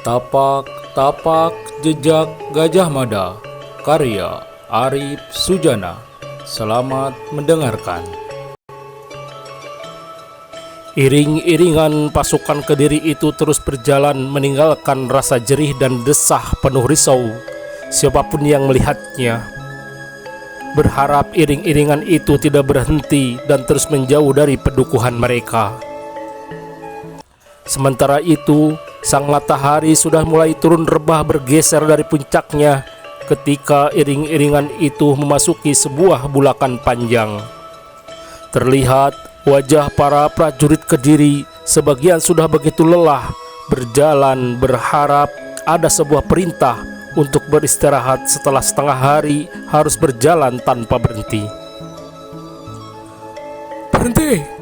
Tapak-tapak jejak Gajah Mada, karya Arif Sujana. Selamat mendengarkan. Iring-iringan pasukan Kediri itu terus berjalan meninggalkan rasa jerih dan desah penuh risau siapapun yang melihatnya. Berharap iring-iringan itu tidak berhenti dan terus menjauh dari pedukuhan mereka. Sementara itu, sang matahari sudah mulai turun rebah bergeser dari puncaknya ketika iring-iringan itu memasuki sebuah bulakan panjang. Terlihat wajah para prajurit Kediri sebagian sudah begitu lelah berjalan berharap ada sebuah perintah untuk beristirahat setelah setengah hari harus berjalan tanpa berhenti. Berhenti!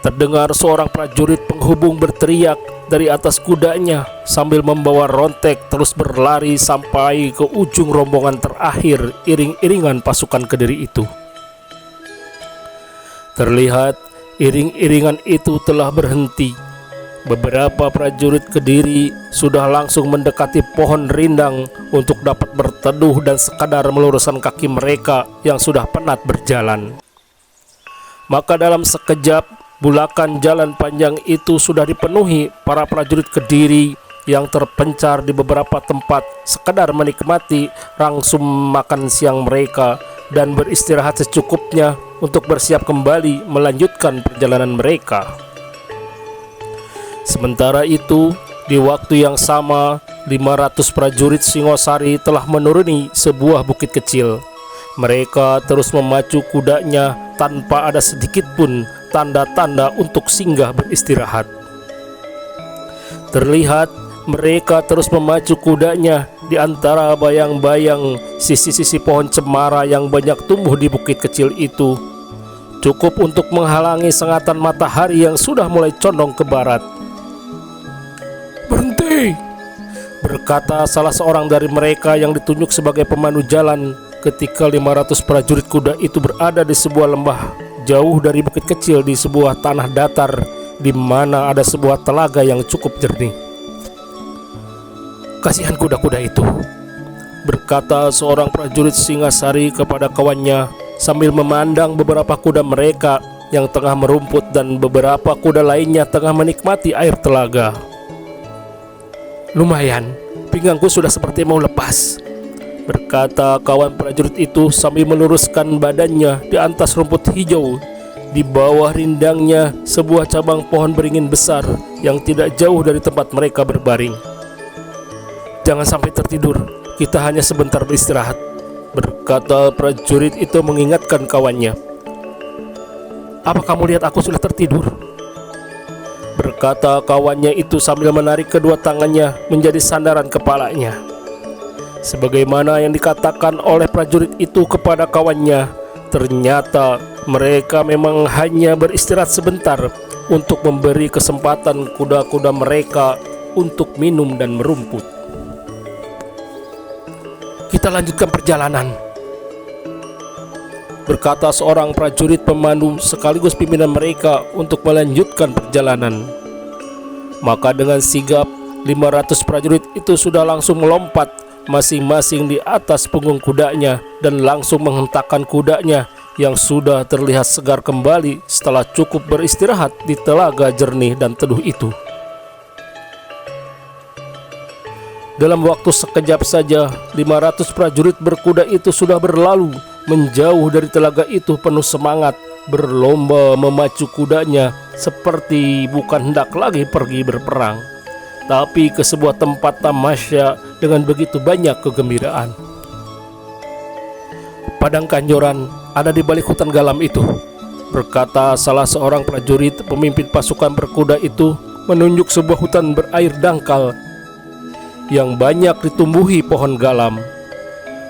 Terdengar seorang prajurit penghubung berteriak dari atas kudanya sambil membawa rontek terus berlari sampai ke ujung rombongan terakhir iring-iringan pasukan Kediri itu. Terlihat iring-iringan itu telah berhenti. Beberapa prajurit Kediri sudah langsung mendekati pohon rindang untuk dapat berteduh dan sekadar meluruskan kaki mereka yang sudah penat berjalan. Maka dalam sekejap bulakan jalan panjang itu sudah dipenuhi para prajurit Kediri yang terpencar di beberapa tempat sekadar menikmati rangsum makan siang mereka dan beristirahat secukupnya untuk bersiap kembali melanjutkan perjalanan mereka. Sementara itu, di waktu yang sama, 500 prajurit Singosari telah menuruni sebuah bukit kecil. Mereka terus memacu kudanya tanpa ada sedikit pun tanda-tanda untuk singgah beristirahat. Terlihat mereka terus memacu kudanya di antara bayang-bayang sisi-sisi pohon cemara yang banyak tumbuh di bukit kecil itu, cukup untuk menghalangi sengatan matahari yang sudah mulai condong ke barat. "Berhenti!" berkata salah seorang dari mereka yang ditunjuk sebagai pemandu jalan ketika 500 prajurit kuda itu berada di sebuah lembah jauh dari bukit kecil di sebuah tanah datar di mana ada sebuah telaga yang cukup jernih. "Kasihan kuda-kuda itu," berkata seorang prajurit Singasari kepada kawannya sambil memandang beberapa kuda mereka yang tengah merumput dan beberapa kuda lainnya tengah menikmati air telaga. "Lumayan, pinggangku sudah seperti mau lepas," berkata kawan prajurit itu sambil meluruskan badannya di atas rumput hijau. Di bawah rindangnya sebuah cabang pohon beringin besar yang tidak jauh dari tempat mereka berbaring. "Jangan sampai tertidur, kita hanya sebentar beristirahat," berkata prajurit itu mengingatkan kawannya. "Apa kamu lihat aku sudah tertidur?" berkata kawannya itu sambil menarik kedua tangannya menjadi sandaran kepalanya. Sebagaimana yang dikatakan oleh prajurit itu kepada kawannya, ternyata mereka memang hanya beristirahat sebentar untuk memberi kesempatan kuda-kuda mereka untuk minum dan merumput. "Kita lanjutkan perjalanan," berkata seorang prajurit pemandu sekaligus pimpinan mereka untuk melanjutkan perjalanan. Maka dengan sigap 500 prajurit itu sudah langsung melompat masing-masing di atas punggung kudanya dan langsung menghentakkan kudanya yang sudah terlihat segar kembali setelah cukup beristirahat di telaga jernih dan teduh itu. Dalam waktu sekejap saja, 500 prajurit berkuda itu sudah berlalu menjauh dari telaga itu penuh semangat, berlomba memacu kudanya seperti bukan hendak lagi pergi berperang, tapi ke sebuah tempat tamasya dengan begitu banyak kegembiraan. "Padang Kanjoran ada di balik hutan galam itu," berkata salah seorang prajurit pemimpin pasukan berkuda itu menunjuk sebuah hutan berair dangkal yang banyak ditumbuhi pohon galam.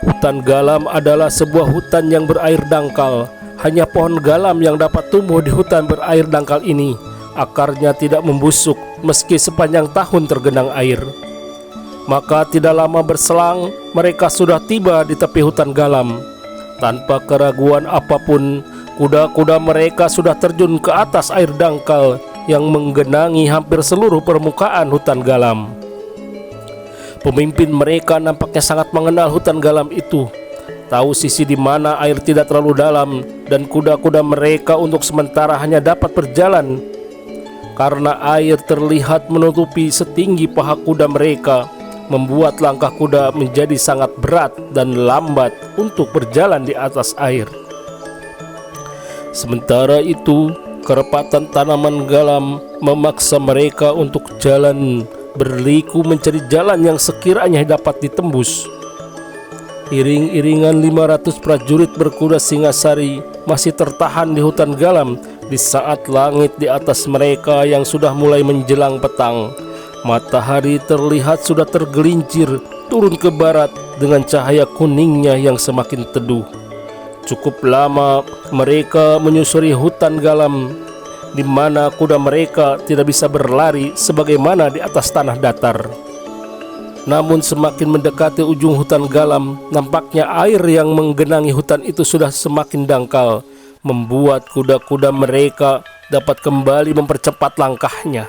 Hutan galam adalah sebuah hutan yang berair dangkal. Hanya pohon galam yang dapat tumbuh di hutan berair dangkal ini. Akarnya tidak membusuk meski sepanjang tahun tergenang air. Maka tidak lama berselang mereka sudah tiba di tepi hutan galam. Tanpa keraguan apapun, kuda-kuda mereka sudah terjun ke atas air dangkal yang menggenangi hampir seluruh permukaan hutan galam. Pemimpin mereka nampaknya sangat mengenal hutan galam itu, tahu sisi di mana air tidak terlalu dalam, dan kuda-kuda mereka untuk sementara hanya dapat berjalan karena air terlihat menutupi setinggi paha kuda mereka, membuat langkah kuda menjadi sangat berat dan lambat untuk berjalan di atas air. Sementara itu, kerepatan tanaman galam memaksa mereka untuk jalan berliku mencari jalan yang sekiranya dapat ditembus. Iring-iringan 500 prajurit berkuda Singasari masih tertahan di hutan galam di saat langit di atas mereka yang sudah mulai menjelang petang. Matahari terlihat sudah tergelincir turun ke barat dengan cahaya kuningnya yang semakin teduh. Cukup lama mereka menyusuri hutan galam di mana kuda mereka tidak bisa berlari sebagaimana di atas tanah datar. Namun semakin mendekati ujung hutan galam, nampaknya air yang menggenangi hutan itu sudah semakin dangkal, membuat kuda-kuda mereka dapat kembali mempercepat langkahnya.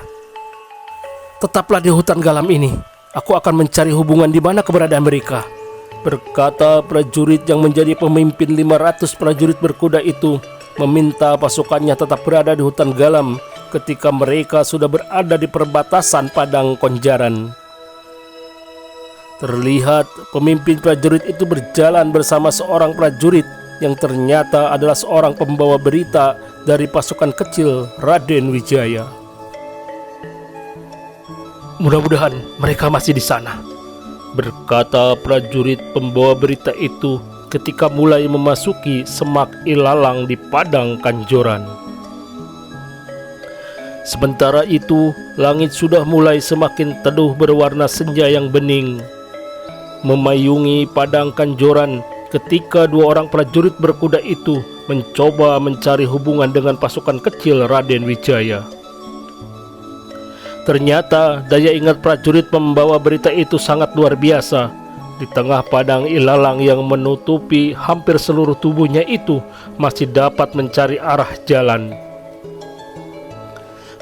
"Tetaplah di hutan galam ini, aku akan mencari hubungan di mana keberadaan mereka," berkata prajurit yang menjadi pemimpin 500 prajurit berkuda itu, meminta pasukannya tetap berada di hutan galam ketika mereka sudah berada di perbatasan padang Konjaran. Terlihat pemimpin prajurit itu berjalan bersama seorang prajurit yang ternyata adalah seorang pembawa berita dari pasukan kecil Raden Wijaya. "Mudah-mudahan mereka masih di sana," berkata prajurit pembawa berita itu ketika mulai memasuki semak ilalang di padang Kanjoran. Sementara itu, langit sudah mulai semakin teduh berwarna senja yang bening, memayungi padang Kanjoran ketika dua orang prajurit berkuda itu mencoba mencari hubungan dengan pasukan kecil Raden Wijaya. Ternyata daya ingat prajurit pembawa berita itu sangat luar biasa. Di tengah padang ilalang yang menutupi hampir seluruh tubuhnya itu masih dapat mencari arah jalan.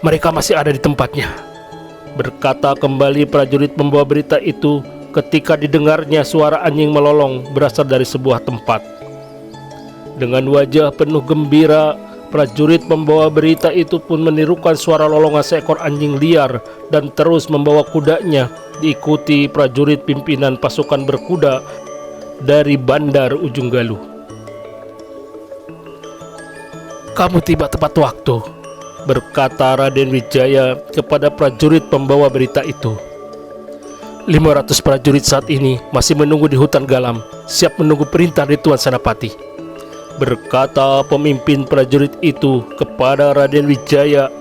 "Mereka masih ada di tempatnya," berkata kembali prajurit pembawa berita itu ketika didengarnya suara anjing melolong berasal dari sebuah tempat. Dengan wajah penuh gembira, prajurit pembawa berita itu pun menirukan suara lolongan seekor anjing liar dan terus membawa kudanya diikuti prajurit pimpinan pasukan berkuda dari Bandar Ujung Galuh. "Kamu tiba tepat waktu," berkata Raden Wijaya kepada prajurit pembawa berita itu. 500 prajurit saat ini masih menunggu di hutan galam, siap menunggu perintah dari Tuan Senapati," berkata pemimpin prajurit itu kepada Raden Wijaya,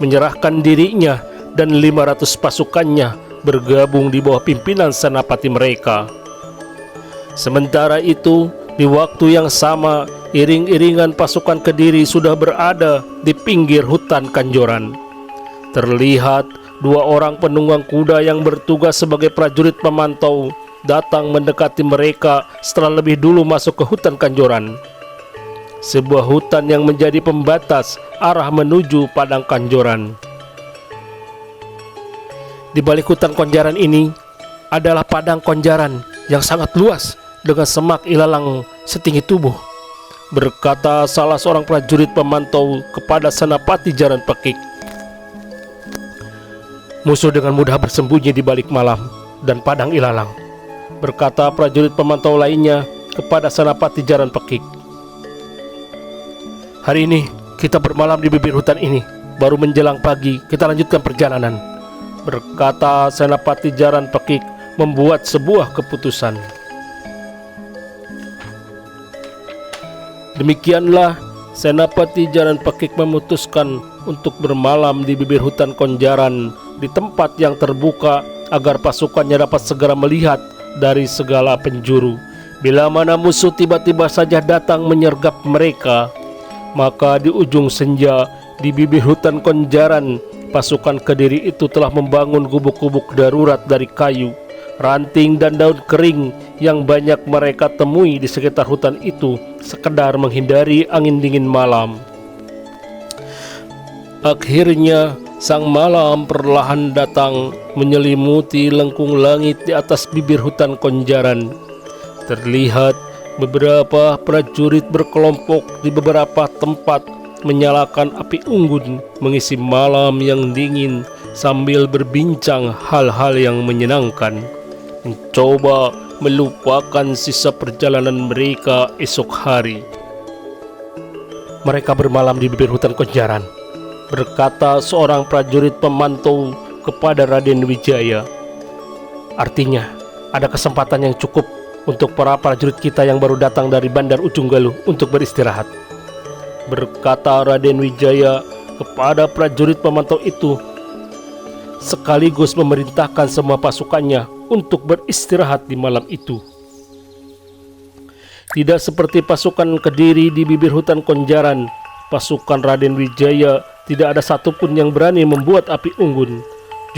menyerahkan dirinya dan 500 pasukannya bergabung di bawah pimpinan senapati mereka. Sementara itu, di waktu yang sama, iring-iringan pasukan Kediri sudah berada di pinggir hutan Kanjoran. Terlihat dua orang penunggang kuda yang bertugas sebagai prajurit pemantau datang mendekati mereka setelah lebih dulu masuk ke hutan Kanjoran, sebuah hutan yang menjadi pembatas arah menuju padang Kanjoran. Di balik hutan Konjaran ini adalah padang Konjaran yang sangat luas dengan semak ilalang setinggi tubuh, berkata salah seorang prajurit pemantau kepada Senapati Jaran Pekik. "Musuh dengan mudah bersembunyi di balik malam dan padang ilalang," berkata prajurit pemantau lainnya kepada Senapati Jaran Pekik. "Hari ini kita bermalam di bibir hutan ini, baru menjelang pagi kita lanjutkan perjalanan," berkata Senapati Jaran Pekik membuat sebuah keputusan. Demikianlah Senapati Jaran Pekik memutuskan untuk bermalam di bibir hutan Konjaran di tempat yang terbuka agar pasukannya dapat segera melihat dari segala penjuru. Bila mana musuh tiba-tiba saja datang menyergap mereka, maka di ujung senja di bibir hutan Konjaran, pasukan Kediri itu telah membangun gubuk-gubuk darurat dari kayu, ranting dan daun kering yang banyak mereka temui di sekitar hutan itu sekedar menghindari angin dingin malam. Akhirnya sang malam perlahan datang menyelimuti lengkung langit di atas bibir hutan Konjaran. Terlihat beberapa prajurit berkelompok di beberapa tempat menyalakan api unggun, mengisi malam yang dingin sambil berbincang hal-hal yang menyenangkan, mencoba melupakan sisa perjalanan mereka esok hari. Mereka bermalam di bibir hutan Konjaran, berkata seorang prajurit pemantau kepada Raden Wijaya. Artinya, ada kesempatan yang cukup untuk para prajurit kita yang baru datang dari Bandar Ujung Galuh untuk beristirahat, berkata Raden Wijaya kepada prajurit pemantau itu, sekaligus memerintahkan semua pasukannya untuk beristirahat di malam itu. Tidak seperti pasukan Kediri di bibir hutan Konjaran, pasukan Raden Wijaya tidak ada satupun yang berani membuat api unggun,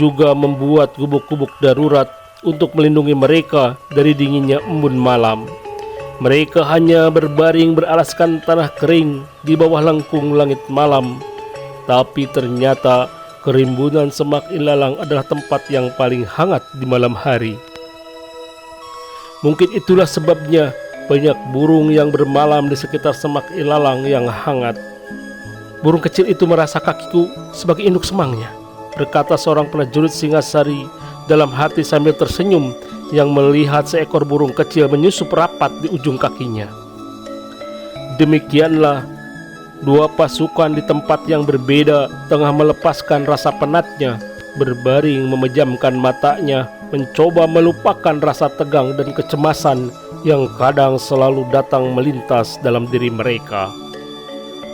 juga membuat gubuk-gubuk darurat untuk melindungi mereka dari dinginnya embun malam. Mereka hanya berbaring beralaskan tanah kering di bawah lengkung langit malam. Tapi ternyata kerimbunan Semak Ilalang adalah tempat yang paling hangat di malam hari. Mungkin itulah sebabnya banyak burung yang bermalam di sekitar Semak Ilalang yang hangat. Burung kecil itu merasa kakiku sebagai induk semangnya, berkata seorang prajurit Singasari dalam hati sambil tersenyum yang melihat seekor burung kecil menyusup rapat di ujung kakinya. Demikianlah dua pasukan di tempat yang berbeda tengah melepaskan rasa penatnya, berbaring memejamkan matanya, mencoba melupakan rasa tegang dan kecemasan yang kadang selalu datang melintas dalam diri mereka.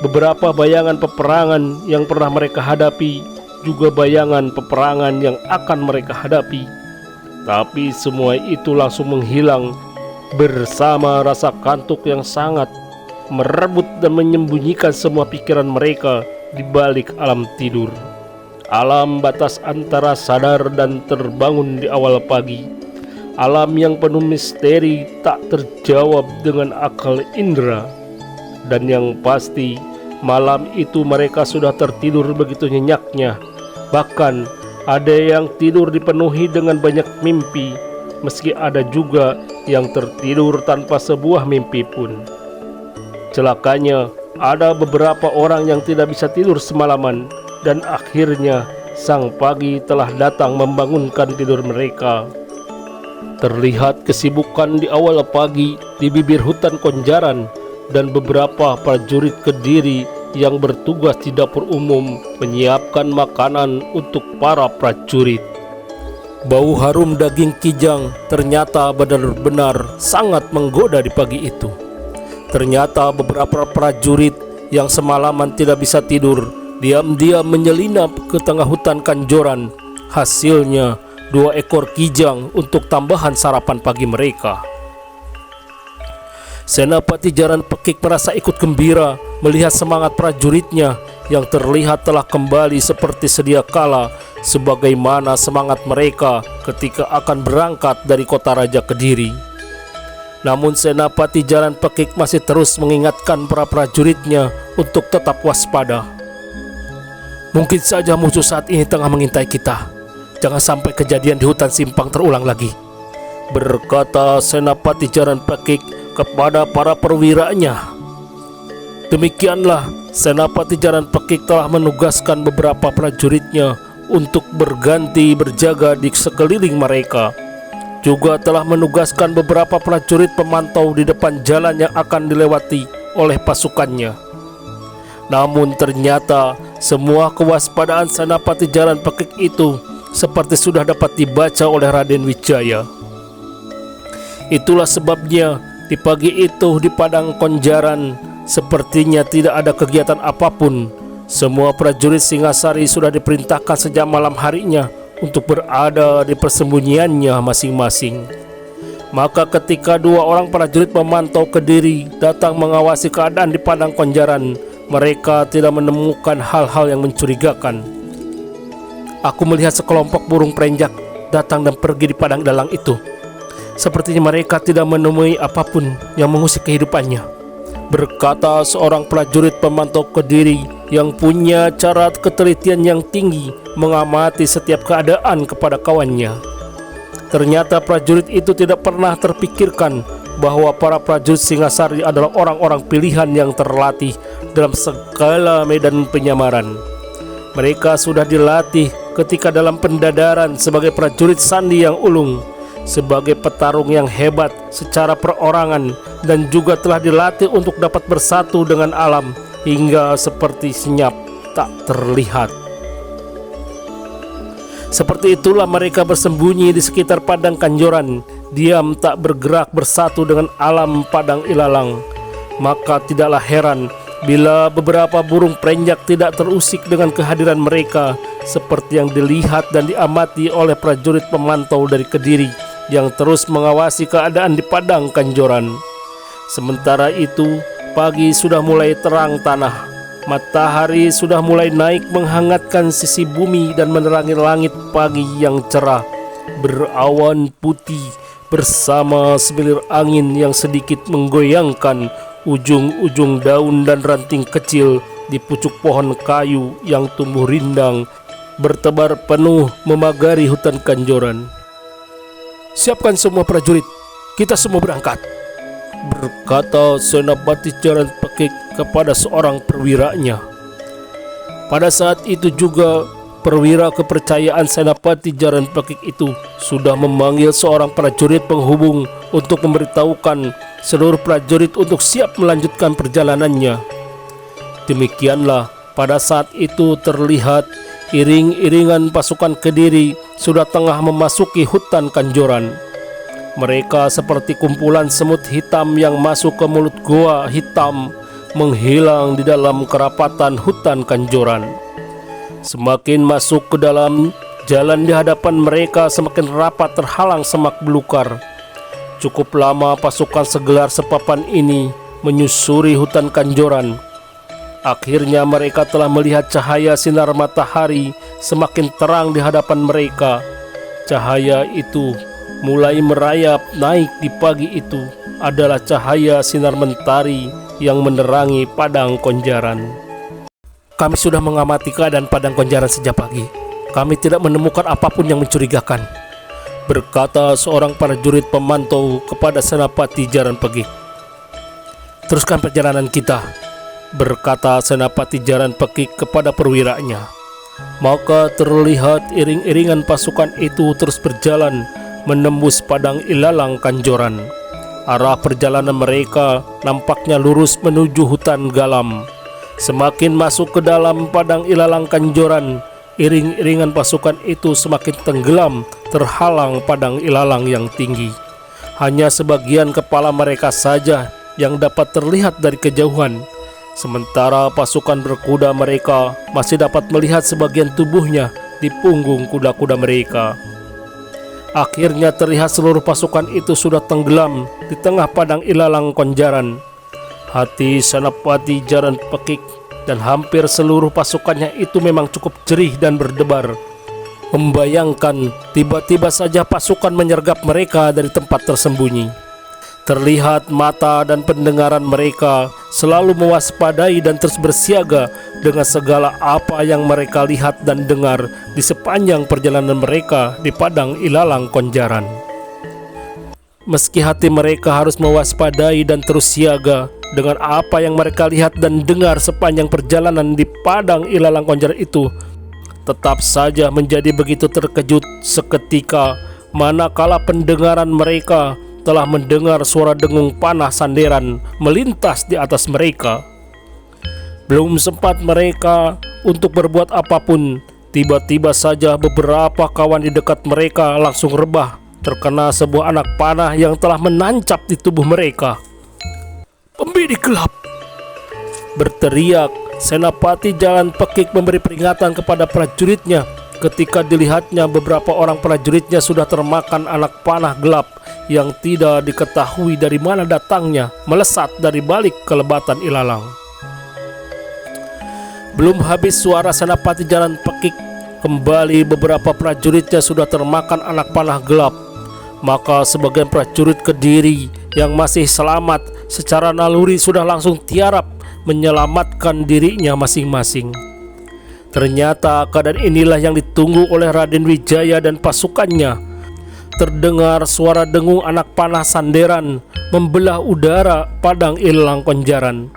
Beberapa bayangan peperangan yang pernah mereka hadapi, juga bayangan peperangan yang akan mereka hadapi. Tapi semua itu langsung menghilang bersama rasa kantuk yang sangat merebut dan menyembunyikan semua pikiran mereka di balik alam tidur. Alam batas antara sadar dan terbangun di awal pagi. Alam yang penuh misteri tak terjawab dengan akal indera. Dan yang pasti, malam itu mereka sudah tertidur begitu nyenyaknya. Bahkan ada yang tidur dipenuhi dengan banyak mimpi, meski ada juga yang tertidur tanpa sebuah mimpi pun. Celakanya, ada beberapa orang yang tidak bisa tidur semalaman, dan akhirnya sang pagi telah datang membangunkan tidur mereka. Terlihat kesibukan di awal pagi di bibir hutan Konjaran, dan beberapa prajurit Kediri yang bertugas di dapur umum menyiapkan makanan untuk para prajurit. Bau harum daging kijang ternyata benar-benar sangat menggoda di pagi itu. Ternyata beberapa prajurit yang semalaman tidak bisa tidur diam-diam menyelinap ke tengah hutan Kanjoran. Hasilnya 2 ekor kijang untuk tambahan sarapan pagi mereka. Senapati Jaran Pekik merasa ikut gembira melihat semangat prajuritnya yang terlihat telah kembali seperti sedia kala, sebagaimana semangat mereka ketika akan berangkat dari kota Raja Kediri. Namun Senapati Jaran Pekik masih terus mengingatkan para prajuritnya untuk tetap waspada. Mungkin saja musuh saat ini tengah mengintai kita. Jangan sampai kejadian di hutan Simpang terulang lagi, berkata Senapati Jaran Pekik kepada para perwiranya. Demikianlah Senapati Jaran Pekik telah menugaskan beberapa prajuritnya untuk berganti berjaga di sekeliling mereka. Juga telah menugaskan beberapa prajurit pemantau di depan jalan yang akan dilewati oleh pasukannya. Namun ternyata semua kewaspadaan Senapati Jaran Pekik itu seperti sudah dapat dibaca oleh Raden Wijaya. Itulah sebabnya di pagi itu di padang Konjaran sepertinya tidak ada kegiatan apapun. Semua prajurit Singasari sudah diperintahkan sejak malam harinya untuk berada di persembunyiannya masing-masing. Maka ketika 2 orang prajurit pemantau Kediri datang mengawasi keadaan di padang Konjaran, mereka tidak menemukan hal-hal yang mencurigakan. Aku melihat sekelompok burung perenjak datang dan pergi di padang dalang itu. Sepertinya mereka tidak menemui apapun yang mengusik kehidupannya. berkata seorang prajurit pemantau Kediri yang punya cara ketelitian yang tinggi mengamati setiap keadaan kepada kawannya. Ternyata prajurit itu tidak pernah terpikirkan bahwa para prajurit Singasari adalah orang-orang pilihan yang terlatih dalam segala medan penyamaran. Mereka sudah dilatih ketika dalam pendadaran sebagai prajurit sandi yang ulung, sebagai petarung yang hebat secara perorangan, dan juga telah dilatih untuk dapat bersatu dengan alam hingga seperti senyap tak terlihat. Seperti itulah mereka bersembunyi di sekitar padang Kanjoran, diam tak bergerak bersatu dengan alam padang ilalang. Maka tidaklah heran bila beberapa burung perenjak tidak terusik dengan kehadiran mereka, seperti yang dilihat dan diamati oleh prajurit pemantau dari Kediri yang terus mengawasi keadaan di padang Kanjoran. Sementara itu, pagi sudah mulai terang tanah. Matahari sudah mulai naik menghangatkan sisi bumi dan menerangi langit pagi yang cerah, berawan putih bersama semilir angin yang sedikit menggoyangkan ujung-ujung daun dan ranting kecil di pucuk pohon kayu yang tumbuh rindang bertebar penuh memagari hutan Kanjoran. "Siapkan semua prajurit, kita semua berangkat," berkata Senapati Jaran Pekik kepada seorang perwiranya. Pada saat itu juga perwira kepercayaan Senapati Jaran Pekik itu sudah memanggil seorang prajurit penghubung untuk memberitahukan seluruh prajurit untuk siap melanjutkan perjalanannya. Demikianlah pada saat itu terlihat iring-iringan pasukan Kediri sudah tengah memasuki hutan Kanjoran. Mereka seperti kumpulan semut hitam yang masuk ke mulut goa hitam, menghilang di dalam kerapatan hutan Kanjoran. Semakin masuk ke dalam, jalan di hadapan mereka semakin rapat terhalang semak belukar. Cukup lama pasukan segelar sepapan ini menyusuri hutan Kanjoran. Akhirnya mereka telah melihat cahaya sinar matahari semakin terang di hadapan mereka. Cahaya itu mulai merayap naik di pagi itu adalah cahaya sinar mentari yang menerangi padang Konjaran. "Kami sudah mengamati keadaan padang Konjaran sejak pagi. Kami tidak menemukan apapun yang mencurigakan," berkata seorang prajurit pemantau kepada Senapati Jaran Pekik. "Teruskan perjalanan kita," berkata Senapati Jaran Pekik kepada perwiranya. Maka terlihat iring-iringan pasukan itu terus berjalan menembus padang ilalang Kanjoran. Arah perjalanan mereka nampaknya lurus menuju hutan Galam. Semakin masuk ke dalam padang ilalang Kanjoran, iring-iringan pasukan itu semakin tenggelam terhalang padang ilalang yang tinggi. Hanya sebagian kepala mereka saja yang dapat terlihat dari kejauhan, sementara pasukan berkuda mereka masih dapat melihat sebagian tubuhnya di punggung kuda-kuda mereka. Akhirnya terlihat seluruh pasukan itu sudah tenggelam di tengah padang ilalang Konjaran. Hati Senapati Jaran Pekik dan hampir seluruh pasukannya itu memang cukup jerih dan berdebar. Membayangkan tiba-tiba saja pasukan menyergap mereka dari tempat tersembunyi. Terlihat mata dan pendengaran mereka selalu mewaspadai dan terus bersiaga dengan segala apa yang mereka lihat dan dengar di sepanjang perjalanan mereka di padang ilalang Konjaran. Meski hati mereka harus mewaspadai dan terus siaga dengan apa yang mereka lihat dan dengar sepanjang perjalanan di padang ilalang Konjaran itu, tetap saja menjadi begitu terkejut seketika manakala pendengaran mereka telah mendengar suara dengung panah sanderan melintas di atas mereka. Belum sempat mereka untuk berbuat apapun, tiba-tiba saja beberapa kawan di dekat mereka langsung rebah terkena sebuah anak panah yang telah menancap di tubuh mereka. "Pembidik gelap!" berteriak Senapati Jaran Pekik memberi peringatan kepada prajuritnya ketika dilihatnya beberapa orang prajuritnya sudah termakan anak panah gelap yang tidak diketahui dari mana datangnya melesat dari balik kelebatan ilalang. Belum habis suara Senapati Jaran Pekik, kembali beberapa prajuritnya sudah termakan anak panah gelap. Maka sebagian prajurit Kediri yang masih selamat secara naluri sudah langsung tiarap menyelamatkan dirinya masing-masing. Ternyata keadaan inilah yang ditunggu oleh Raden Wijaya dan pasukannya. Terdengar suara dengung anak panah sanderan membelah udara padang Ilang Konjaran.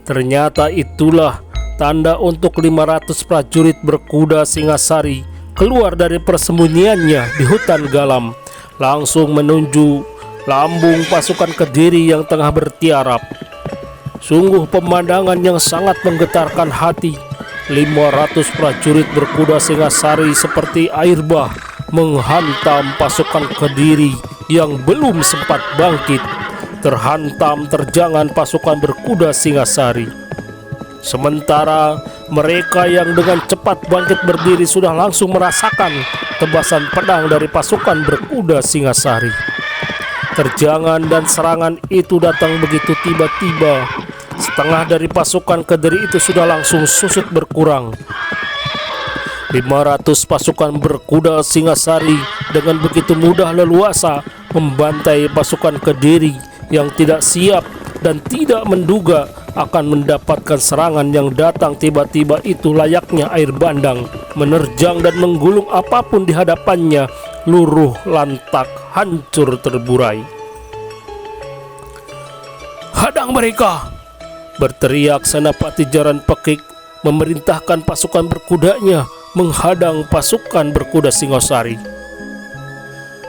Ternyata itulah tanda untuk 500 prajurit berkuda Singasari keluar dari persembunyiannya di hutan Galam, langsung menuju lambung pasukan Kediri yang tengah bertiarap. Sungguh pemandangan yang sangat menggetarkan hati. 500 prajurit berkuda Singasari seperti air bah menghantam pasukan Kediri yang belum sempat bangkit, terhantam terjangan pasukan berkuda Singasari. Sementara mereka yang dengan cepat bangkit berdiri sudah langsung merasakan tebasan pedang dari pasukan berkuda Singasari. Terjangan dan serangan itu datang begitu tiba-tiba. Setengah dari pasukan Kediri itu sudah langsung susut berkurang. 500 pasukan berkuda Singasari dengan begitu mudah leluasa membantai pasukan Kediri yang tidak siap dan tidak menduga akan mendapatkan serangan yang datang tiba-tiba itu. Layaknya air bandang menerjang dan menggulung apapun di hadapannya, luruh lantak, hancur terburai. "Hadang mereka!" berteriak Senapati Jaran Pekik, memerintahkan pasukan berkudanya menghadang pasukan berkuda Singasari.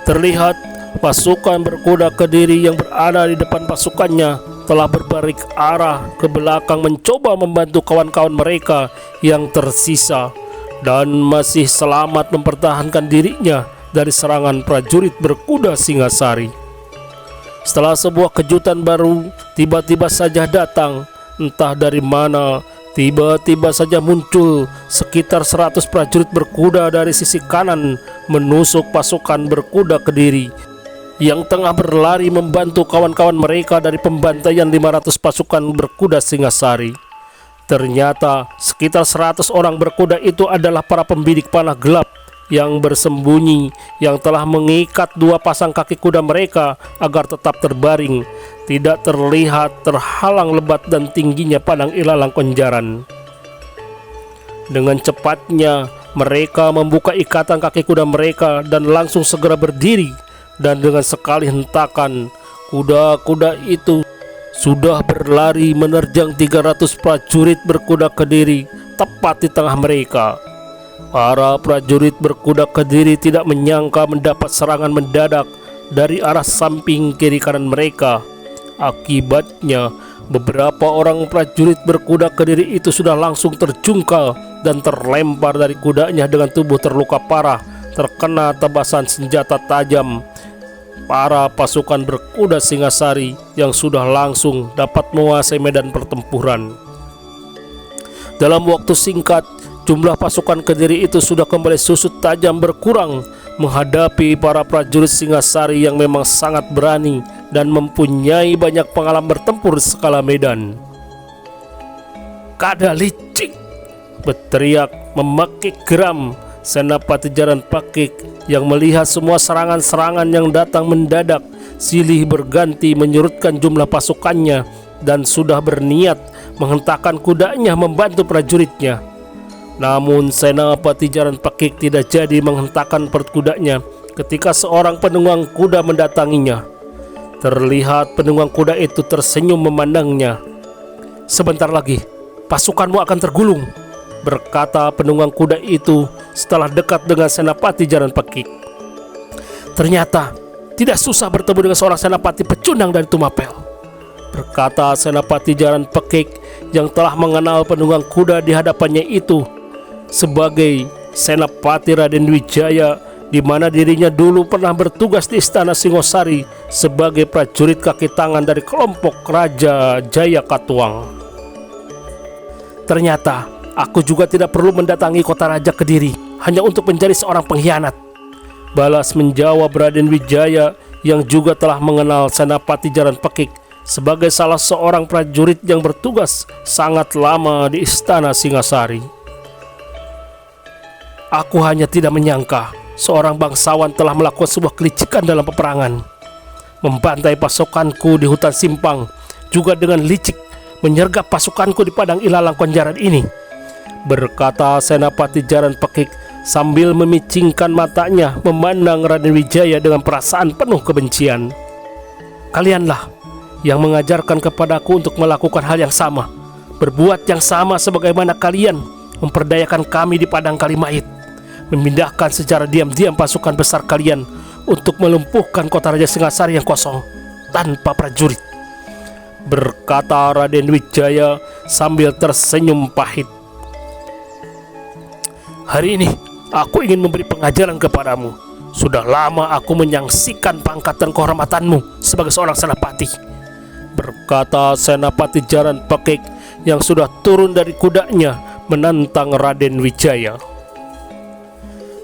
Terlihat pasukan berkuda Kediri yang berada di depan pasukannya telah berbalik arah ke belakang mencoba membantu kawan-kawan mereka yang tersisa dan masih selamat mempertahankan dirinya dari serangan prajurit berkuda Singasari. Setelah sebuah kejutan baru tiba-tiba saja datang. Entah dari mana, tiba-tiba saja muncul sekitar 100 prajurit berkuda dari sisi kanan menusuk pasukan berkuda Kediri yang tengah berlari membantu kawan-kawan mereka dari pembantaian 500 pasukan berkuda Singasari. Ternyata sekitar 100 orang berkuda itu adalah para pembidik panah gelap yang bersembunyi, yang telah mengikat 2 pasang kaki kuda mereka agar tetap terbaring, tidak terlihat terhalang lebat dan tingginya padang Ilalang Konjaran. Dengan cepatnya mereka membuka ikatan kaki kuda mereka dan langsung segera berdiri, dan dengan sekali hentakan kuda-kuda itu sudah berlari menerjang 300 prajurit berkuda Kediri tepat di tengah mereka. Para prajurit berkuda Kediri tidak menyangka mendapat serangan mendadak dari arah samping kiri kanan mereka. Akibatnya beberapa orang prajurit berkuda Kediri itu sudah langsung terjungkal dan terlempar dari kudanya dengan tubuh terluka parah, terkena tebasan senjata tajam para pasukan berkuda Singasari yang sudah langsung dapat menguasai medan pertempuran. Dalam waktu singkat, jumlah pasukan Kediri itu sudah kembali susut tajam berkurang menghadapi para prajurit Singasari yang memang sangat berani dan mempunyai banyak pengalaman bertempur di skala medan. "Kada licik!" berteriak memekik geram Senapati Jaran Pekik yang melihat semua serangan-serangan yang datang mendadak. Silih berganti menyurutkan jumlah pasukannya dan sudah berniat menghentakkan kudanya membantu prajuritnya. Namun Senapati Jaran Pekik tidak jadi menghentakkan perut kudanya ketika seorang penunggang kuda mendatanginya. Terlihat penunggang kuda itu tersenyum memandangnya. "Sebentar lagi pasukanmu akan tergulung," berkata penunggang kuda itu setelah dekat dengan Senapati Jaran Pekik. "Ternyata tidak susah bertemu dengan seorang senapati pecundang dari Tumapel," berkata Senapati Jaran Pekik yang telah mengenal penunggang kuda di hadapannya itu sebagai Senapati Raden Wijaya, di mana dirinya dulu pernah bertugas di Istana Singosari sebagai prajurit kaki tangan dari kelompok Raja Jaya Katuang. "Ternyata aku juga tidak perlu mendatangi kota Raja Kediri hanya untuk mencari seorang pengkhianat," balas menjawab Raden Wijaya yang juga telah mengenal Senapati Jaran Pekik sebagai salah seorang prajurit yang bertugas sangat lama di Istana Singasari. "Aku hanya tidak menyangka seorang bangsawan telah melakukan sebuah kelicikan dalam peperangan, membantai pasukanku di hutan Simpang, juga dengan licik menyergap pasukanku di padang ilalang Konjaran ini," berkata Senapati Jaran Pekik sambil memicingkan matanya memandang Raden Wijaya dengan perasaan penuh kebencian. "Kalianlah yang mengajarkan kepadaku untuk melakukan hal yang sama, berbuat yang sama sebagaimana kalian memperdayakan kami di padang Kalimait, memindahkan secara diam-diam pasukan besar kalian untuk melumpuhkan kota Raja Singasari yang kosong tanpa prajurit," berkata Raden Wijaya sambil tersenyum pahit. "Hari ini aku ingin memberi pengajaran kepadamu. Sudah lama aku menyaksikan pangkat dan kehormatanmu sebagai seorang senapati," berkata Senapati Jaran Pekik yang sudah turun dari kudanya menantang Raden Wijaya.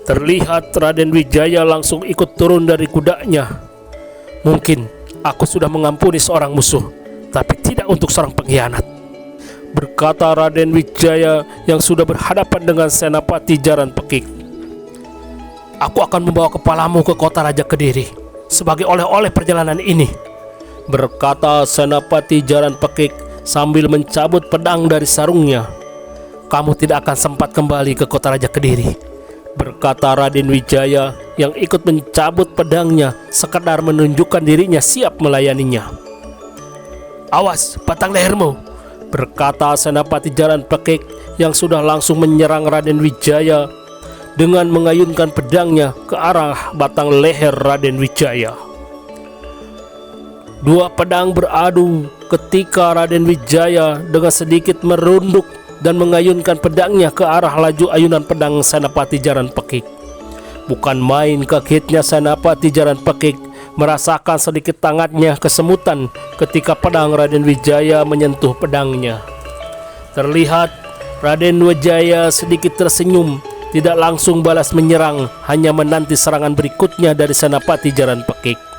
Terlihat Raden Wijaya langsung ikut turun dari kudanya. "Mungkin aku sudah mengampuni seorang musuh, tapi tidak untuk seorang pengkhianat," berkata Raden Wijaya yang sudah berhadapan dengan Senapati Jaran Pekik. "Aku akan membawa kepalamu ke kota Raja Kediri sebagai oleh-oleh perjalanan ini," berkata Senapati Jaran Pekik sambil mencabut pedang dari sarungnya. "Kamu tidak akan sempat kembali ke kota Raja Kediri," berkata Raden Wijaya yang ikut mencabut pedangnya sekedar menunjukkan dirinya siap melayaninya. "Awas, batang lehermu," berkata Senapati Jaran Pekik yang sudah langsung menyerang Raden Wijaya dengan mengayunkan pedangnya ke arah batang leher Raden Wijaya. Dua pedang beradu ketika Raden Wijaya dengan sedikit merunduk dan mengayunkan pedangnya ke arah laju ayunan pedang Senapati Jaran Pekik. Bukan main kagetnya Senapati Jaran Pekik merasakan sedikit tangannya kesemutan ketika pedang Raden Wijaya menyentuh pedangnya. Terlihat Raden Wijaya sedikit tersenyum, tidak langsung balas menyerang, hanya menanti serangan berikutnya dari Senapati Jaran Pekik.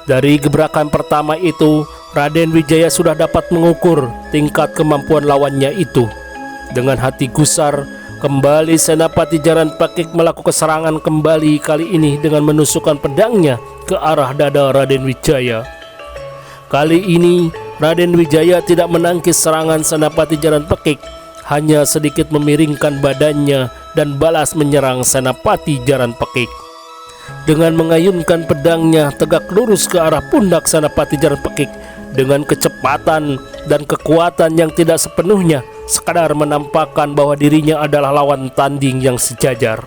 Dari gebrakan pertama itu, Raden Wijaya sudah dapat mengukur tingkat kemampuan lawannya itu. Dengan hati gusar, kembali Senapati Jaran Pekik melakukan serangan kembali, kali ini dengan menusukkan pedangnya ke arah dada Raden Wijaya. Kali ini Raden Wijaya tidak menangkis serangan Senapati Jaran Pekik, hanya sedikit memiringkan badannya dan balas menyerang Senapati Jaran Pekik. Dengan mengayunkan pedangnya tegak lurus ke arah pundak Senapati Jaran Pekik dengan kecepatan dan kekuatan yang tidak sepenuhnya sekadar menampakkan bahwa dirinya adalah lawan tanding yang sejajar.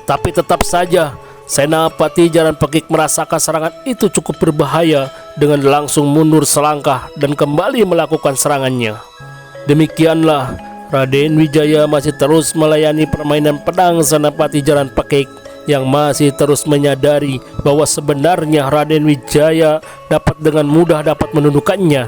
Tapi tetap saja Senapati Jaran Pekik merasakan serangan itu cukup berbahaya dengan langsung mundur selangkah dan kembali melakukan serangannya. Demikianlah Raden Wijaya masih terus melayani permainan pedang Senapati Jaran Pekik yang masih terus menyadari bahwa sebenarnya Raden Wijaya dapat dengan mudah dapat menundukkannya.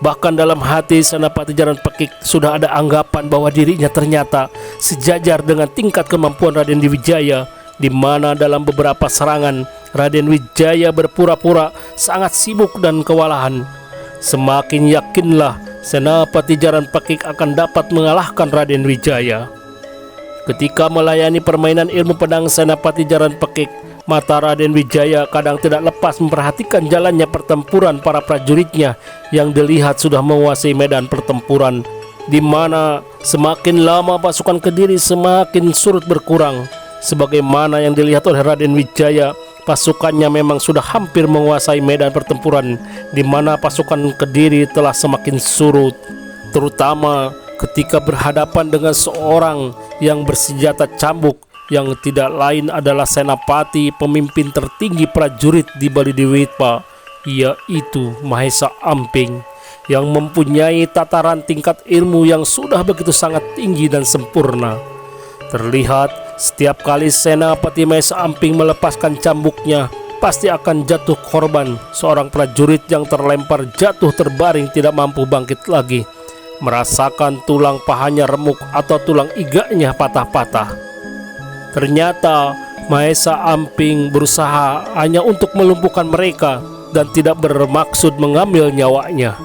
Bahkan dalam hati Senapati Jaran Pekik sudah ada anggapan bahwa dirinya ternyata sejajar dengan tingkat kemampuan Raden Wijaya, di mana dalam beberapa serangan Raden Wijaya berpura-pura sangat sibuk dan kewalahan. Semakin yakinlah Senapati Jaran Pekik akan dapat mengalahkan Raden Wijaya. Ketika melayani permainan ilmu pedang Senapati Jaran Pekik, mata Raden Wijaya kadang tidak lepas memperhatikan jalannya pertempuran para prajuritnya yang dilihat sudah menguasai medan pertempuran, di mana semakin lama pasukan Kediri semakin surut berkurang. Sebagaimana yang dilihat oleh Raden Wijaya, pasukannya memang sudah hampir menguasai medan pertempuran, di mana pasukan Kediri telah semakin surut, terutama ketika berhadapan dengan seorang yang bersenjata cambuk yang tidak lain adalah Senapati, pemimpin tertinggi prajurit di Balidewitpa, yaitu Mahesa Amping, yang mempunyai tataran tingkat ilmu yang sudah begitu sangat tinggi dan sempurna. Terlihat setiap kali Senapati Mahesa Amping melepaskan cambuknya, pasti akan jatuh korban seorang prajurit yang terlempar jatuh terbaring tidak mampu bangkit lagi, merasakan tulang pahanya remuk atau tulang iganya patah-patah. Ternyata Mahesa Amping berusaha hanya untuk melumpuhkan mereka dan tidak bermaksud mengambil nyawanya.